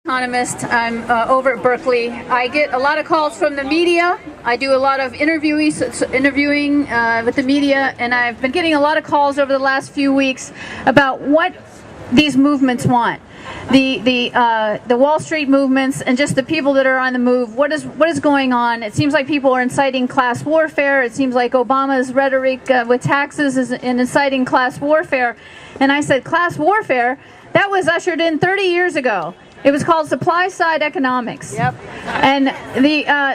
Economist. I'm over at Berkeley. I get a lot of calls from the media. I do a lot of interviewing with the media, and I've been getting a lot of calls over the last few weeks about what these movements want. The Wall Street movements and just the people that are on the move. What is going on? It seems like people are inciting class warfare. It seems like Obama's rhetoric with taxes is inciting class warfare. And I said, class warfare? That was ushered in 30 years ago. It was called supply side economics. Yep. And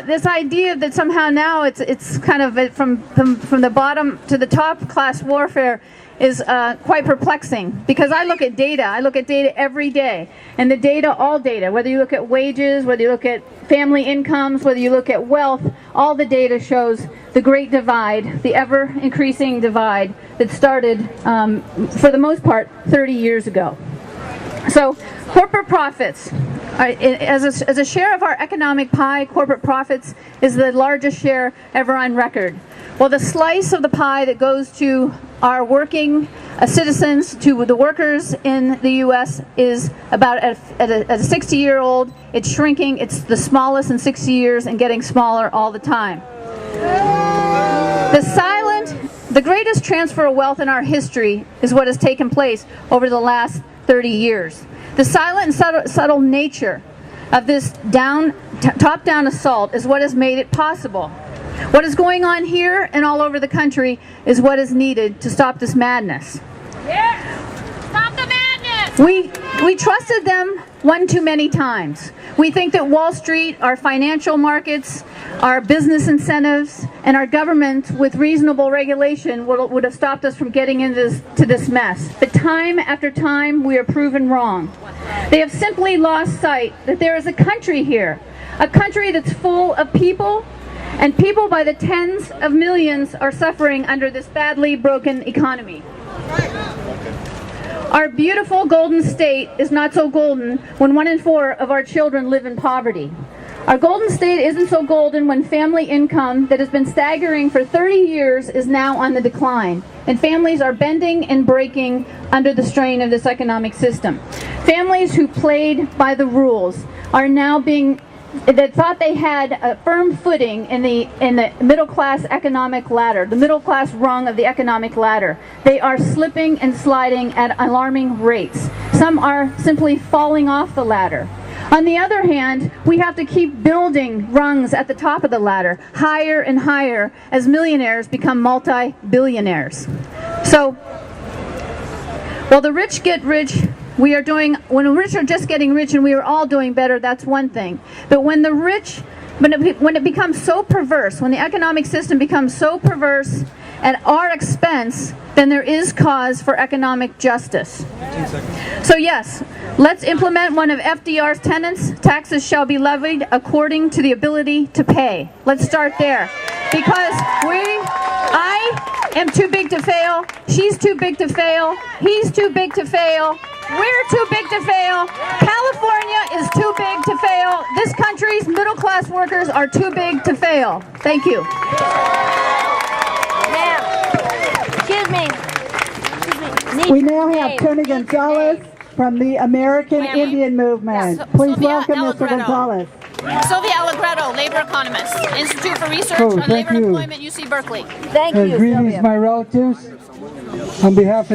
this idea that somehow now it's kind of from the bottom to the top class warfare is quite perplexing, because I look at data. I look at data every day, and the data, all data, whether you look at wages, whether you look at family incomes, whether you look at wealth, all the data shows the great divide, the ever increasing divide that started for the most part 30 years ago. So corporate profits, as a share of our economic pie, corporate profits is the largest share ever on record. Well, the slice of the pie that goes to our working citizens, to the workers in the U.S. is about at a 60-year-old. It's shrinking. It's the smallest in 60 years and getting smaller all the time. The greatest transfer of wealth in our history is what has taken place over the last 30 years. The silent and subtle nature of this top-down assault is what has made it possible. What is going on here and all over the country is what is needed to stop this madness. Yeah. Stop the madness! We trusted them one too many times. We think that Wall Street, our financial markets, our business incentives, and our government with reasonable regulation would have stopped us from getting into this mess. But time after time, we are proven wrong. They have simply lost sight that there is a country here, a country that's full of people, and people by the tens of millions are suffering under this badly broken economy. Our beautiful golden state is not so golden when 1 in 4 of our children live in poverty. Our golden state isn't so golden when family income that has been staggering for 30 years is now on the decline, and families are bending and breaking under the strain of this economic system. Families who played by the rules are now that thought they had a firm footing in the middle class economic ladder, the middle class rung of the economic ladder. They are slipping and sliding at alarming rates. Some are simply falling off the ladder. On the other hand, we have to keep building rungs at the top of the ladder, higher and higher, as millionaires become multi-billionaires. So, while the rich get rich, when the rich are just getting rich and we are all doing better, that's one thing. But when it becomes so perverse, when the economic system becomes so perverse at our expense, then there is cause for economic justice. So yes, let's implement one of FDR's tenets: taxes shall be levied according to the ability to pay. Let's start there. Because I am too big to fail, she's too big to fail, he's too big to fail, we're too big to fail, California is too big to fail, this country's middle class workers are too big to fail. Thank you. Excuse me. We now have Tony Gonzalez from the American Indian Movement. Yes. Please Sylvia welcome Mr. Allegretto. Gonzalez. Sylvia Allegretto, labor economist, Institute for Research on thank Labor and you. Employment, UC Berkeley. Thank you, Greetings, Sylvia. my relatives. On behalf of